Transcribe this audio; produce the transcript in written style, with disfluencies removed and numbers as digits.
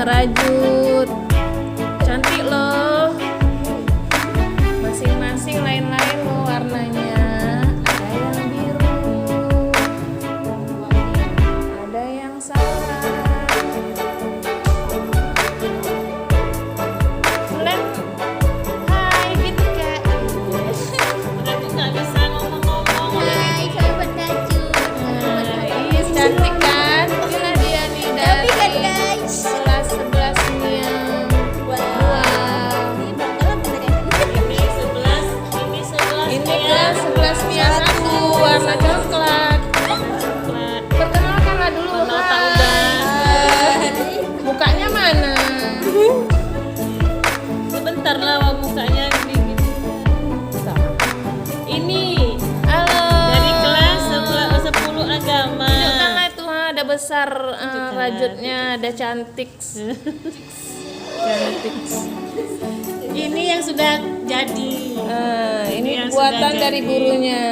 Rajut. Cantik loh. Masing-masing lain-lain loh warnanya. Ada yang biru, ada yang salah. Lem, hai gitu kak. Rajut nggak bisa ngomong-ngomong. Hai sahabat Rajut. Ih, cantik kan? Inilah dia nih Tapi kan dari guys. sebelas-sebelasnya. Wow. Ini bakalan beneran. Ini 11, ini 11 Ini ya. ke sebelasnya aku warna coklat. Coklat. Perkenalkanlah dulu. Warna otak Hai. udah. Mukanya mana? Sebentar lah mukanya gini. Ini Halo. dari kelas 10 agama. Tunjukkanlah itu ada besar Tunjukkan. rajutnya, ada cantik. Cantik. Ini yang sudah jadi. Ini yang buatan sudah dari jadi. gurunya.